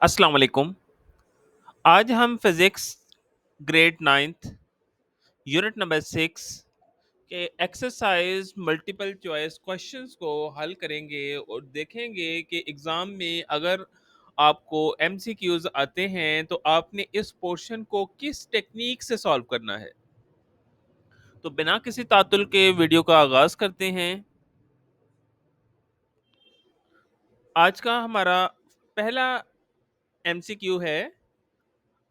अस्सलाम वालेकुम। आज हम physics grade 9th unit number 6 के एक्सरसाइज मल्टीपल चॉइस क्वेश्चंस को हल करेंगे और देखेंगे कि एग्जाम में अगर आपको एमसीक्यूज आते हैं तो आपने इस पोर्शन को किस टेक्निक से सॉल्व करना है। तो बिना किसी तातुल के वीडियो का आगाज करते हैं। आज का हमारा पहला एमसीक्यू है,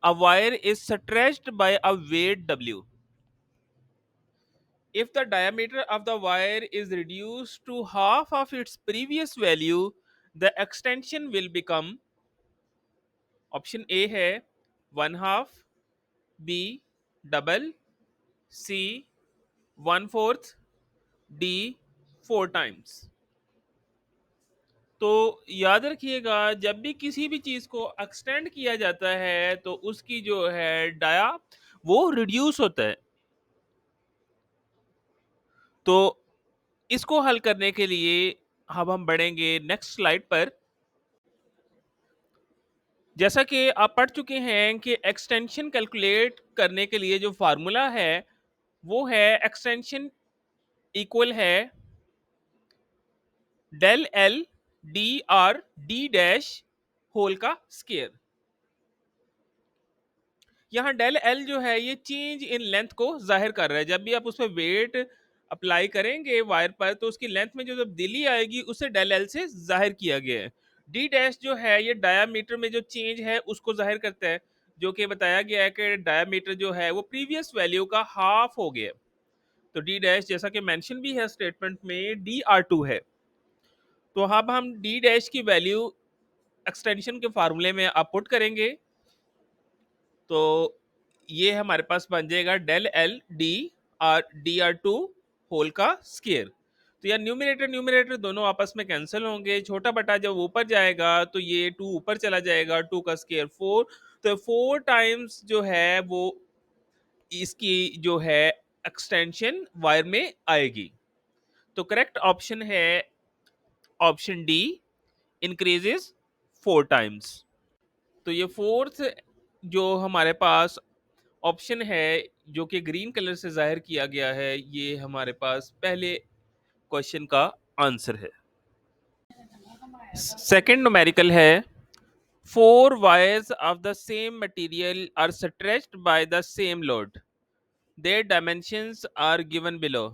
a wire is stretched by a weight W. If the diameter of the wire is reduced to half of its previous value, the extension will become, option A है one half, B double, C one fourth, D four times. तो याद रखिएगा, जब भी किसी भी चीज को एक्सटेंड किया जाता है तो उसकी जो है डाया वो रिड्यूस होता है। तो इसको हल करने के लिए अब हम बढ़ेंगे नेक्स्ट स्लाइड पर। जैसा कि आप पढ़ चुके हैं कि एक्सटेंशन कैलकुलेट करने के लिए जो फार्मूला है वो है, एक्सटेंशन इक्वल है del L D R D dash whole का स्केयर। यहाँ डेल एल जो है ये चेंज इन लेंथ को जाहिर कर रहा है। जब भी आप उस पर वेट अप्लाई करेंगे वायर पर तो उसकी लेंथ में जो तब्दीली आएगी उसे डेल एल से जाहिर किया गया है। डी डैश जो है ये डायामीटर में जो चेंज है उसको जाहिर करता है, जो कि बताया गया है कि डायामीटर जो है वो प्रीवियस वैल्यू का हाफ हो गया। तो डी डैश जैसा कि मेंशन भी है स्टेटमेंट में डी आर टू है। तो अब हम डी डैश की वैल्यू एक्सटेंशन के फार्मूले में आप पुट करेंगे तो ये हमारे पास बन जाएगा del L D R two whole का स्केयर। तो यार न्यूमरेटर न्यूमरेटर दोनों आपस में कैंसिल होंगे, छोटा बटा जब ऊपर जाएगा तो ये टू ऊपर चला जाएगा, टू का स्केयर फोर, तो फोर टाइम्स जो है वो इसकी जो है एक्सटेंशन वायर में आएगी। तो करेक्ट ऑप्शन है option D, increases four times. तो ये फोर्थ जो हमारे पास ऑप्शन है जो कि ग्रीन कलर से जाहिर किया गया है, ये हमारे पास पहले क्वेश्चन का आंसर है। सेकंड न्यूमेरिकल है, four wires of the same material are stretched by the same load, their dimensions are given below,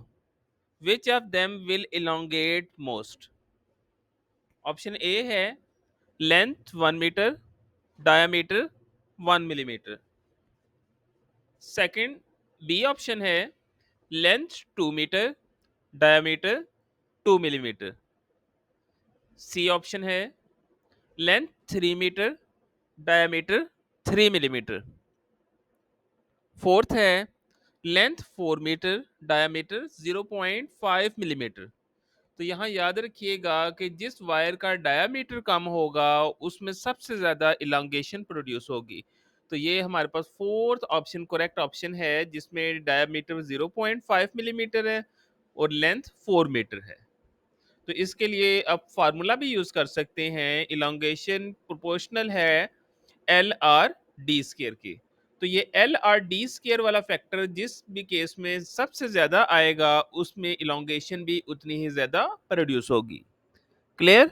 which of them will elongate most. Option A है length 1 metre, diameter 1 millimetre. Second B option है length 2 metre, diameter 2 millimetre. C option है length 3 metre, diameter 3 millimetre. Fourth है length 4 metre, diameter 0.5 millimetre. तो यहाँ याद रखिएगा कि जिस वायर का डायामीटर कम होगा उसमें सबसे ज्यादा इलांगेशन प्रोड्यूस होगी। तो ये हमारे पास फोर्थ ऑप्शन करेक्ट ऑप्शन है, जिसमें डायामीटर 0.5 मिलीमीटर है और लेंथ 4 मीटर है। तो इसके लिए आप फार्मूला भी यूज कर सकते हैं, इलांगेशन प्रोपोर्शनल है एल आर डी स्केयर की। तो ये एल आर डी स्केयर वाला फैक्टर जिस भी केस में सबसे ज्यादा आएगा उसमें इलांगेशन भी उतनी ही ज्यादा प्रोड्यूस होगी। क्लियर।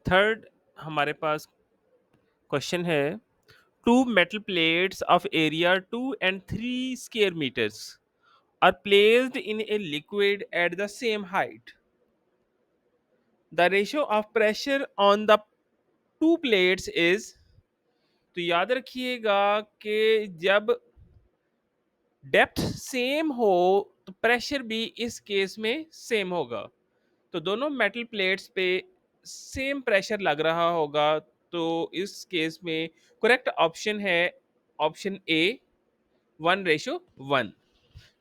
थर्ड हमारे पास क्वेश्चन है, two metal plates of area 2 and 3 square meters are placed in a liquid at the same height. The ratio of pressure on the two plates is, तो याद रखिएगा कि जब डेप्थ सेम हो तो प्रेशर भी इस केस में सेम होगा। तो दोनों मेटल प्लेट्स पे सेम प्रेशर लग रहा होगा। तो इस केस में करेक्ट ऑप्शन है ऑप्शन ए 1:1।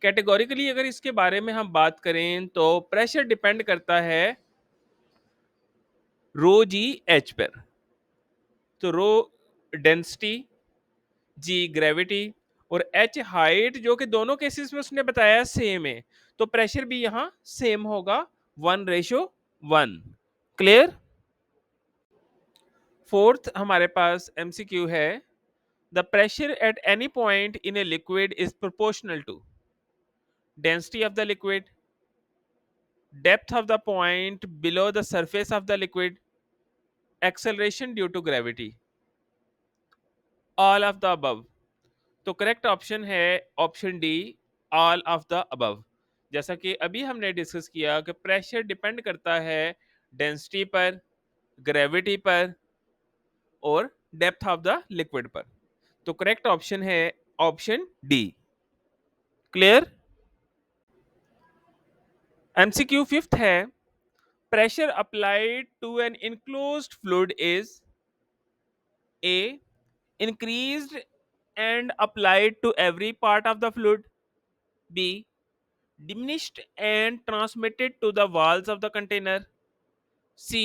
कैटेगोरिकली अगर इसके बारे में हम बात करें तो प्रेशर डिपेंड करता है रो जी एच पर। तो रो डेंसिटी, जी ग्रेविटी और एच हाइट, जो कि दोनों केसेस में उसने बताया सेम है, तो प्रेशर भी यहाँ सेम होगा 1:1। क्लियर। फोर्थ हमारे पास एमसीक्यू है, the pressure at any point in a liquid is proportional to density of the liquid, depth of the point below the surface of the liquid, acceleration due to gravity, all of the above. तो correct option है option D, all of the above. जैसा कि अभी हमने discuss किया कि pressure depend करता है डेंसिटी पर, ग्रेविटी पर और डेप्थ ऑफ द लिक्विड पर। तो करेक्ट ऑप्शन है option D. Clear? MCQ fifth है, pressure applied to an enclosed fluid is a increased and applied to every part of the fluid, b diminished and transmitted to the walls of the container, c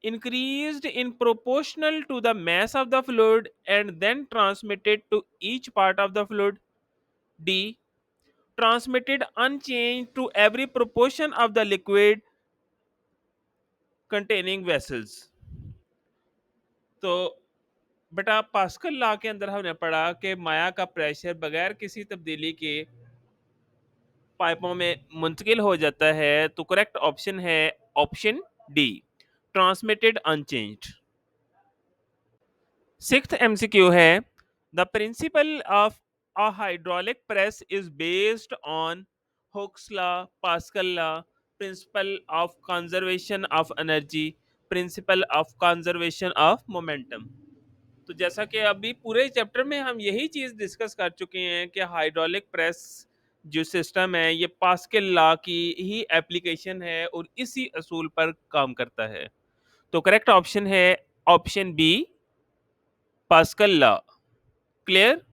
increased in proportional to the mass of the fluid and then transmitted to each part of the fluid, d transmitted unchanged to every proportion of the liquid containing vessels। तो बेटा pascal law के अंदर हमने पढ़ा कि माया का pressure बगैर किसी तब्दीली के पाइपों में मुंतकिल हो जाता है। तो करेक्ट ऑप्शन है option D, transmitted unchanged. Sixth MCQ है, the principle of a hydraulic press is based on Hooke's law, Pascal law, principle of conservation of energy, principle of conservation of momentum. तो जैसा कि अभी पूरे chapter में हम यही चीज डिस्कस कर चुके हैं कि हाइड्रोलिक प्रेस जो सिस्टम है ये पास्कल लॉ की ही एप्लीकेशन है और इसी असूल पर काम करता है। तो करेक्ट ऑप्शन है option B, Pascal law. Clear?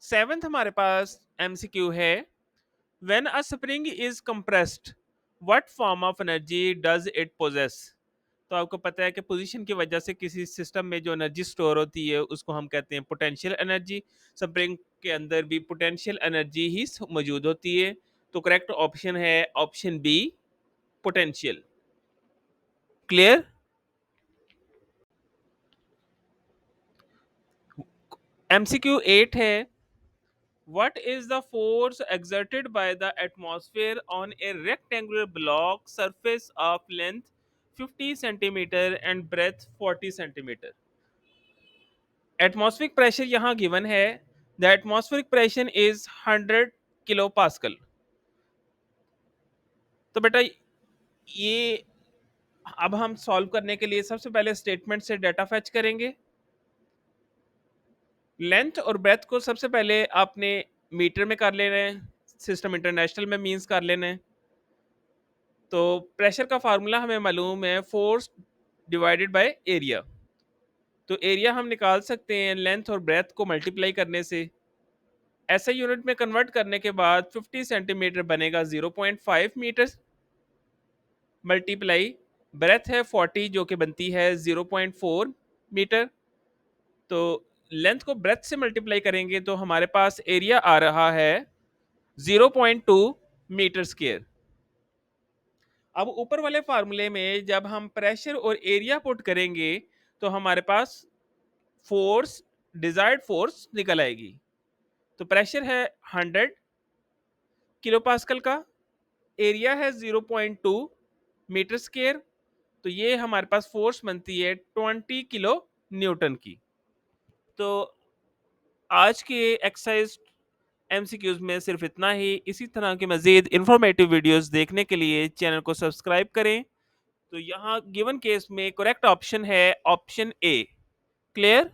Seventh हमारे पास एमसीक्यू है, when a spring is compressed what form of energy does it possess. तो आपको पता है कि पोजीशन की वजह से किसी सिस्टम में जो एनर्जी स्टोर होती है उसको हम कहते हैं पोटेंशियल एनर्जी। स्प्रिंग के अंदर भी पोटेंशियल एनर्जी ही मौजूद होती है। तो करेक्ट ऑप्शन है option B, potential. Clear? MCQ 8 है, what is the force exerted by the atmosphere on a rectangular block surface of length 50 centimeter and breadth 40 centimeter? Atmospheric pressure यहाँ गिवन है, the atmospheric pressure is 100 kilo pascal. तो बेटा ये अब हम solve करने के लिए सबसे पहले स्टेटमेंट से डाटा फैच करेंगे। लेंथ और ब्रेथ को सबसे पहले आपने मीटर में कर लेना है, सिस्टम इंटरनेशनल में मींस कर लेना है। तो प्रेशर का फार्मूला हमें मालूम है, फोर्स डिवाइडेड बाय एरिया। तो एरिया हम निकाल सकते हैं लेंथ और ब्रेथ को मल्टीप्लाई करने से। ऐसे यूनिट में कन्वर्ट करने के बाद 50 सेंटीमीटर बनेगा 0.5 मीटर, मल्टीप्लाई ब्रेथ है 40 जो कि बनती है 0.4 मीटर। तो लेंथ को ब्रेथ से मल्टीप्लाई करेंगे तो हमारे पास एरिया आ रहा है 0.2 मीटर स्क्वायर। अब ऊपर वाले फार्मूले में जब हम प्रेशर और एरिया पुट करेंगे तो हमारे पास फोर्स, डिजायर्ड फोर्स निकल आएगी। तो प्रेशर है 100 किलो पास्कल का, एरिया है 0.2 मीटर स्क्वायर, तो ये हमारे पास फोर्स बनती है 20 किलो न्यूटन की। तो आज के एक्सरसाइज एमसीक्यूज में सिर्फ इतना ही। इसी तरह के मजीद इंफॉर्मेटिव वीडियोस देखने के लिए चैनल को सब्सक्राइब करें। तो यहाँ गिवन केस में करेक्ट ऑप्शन है ऑप्शन ए। क्लियर?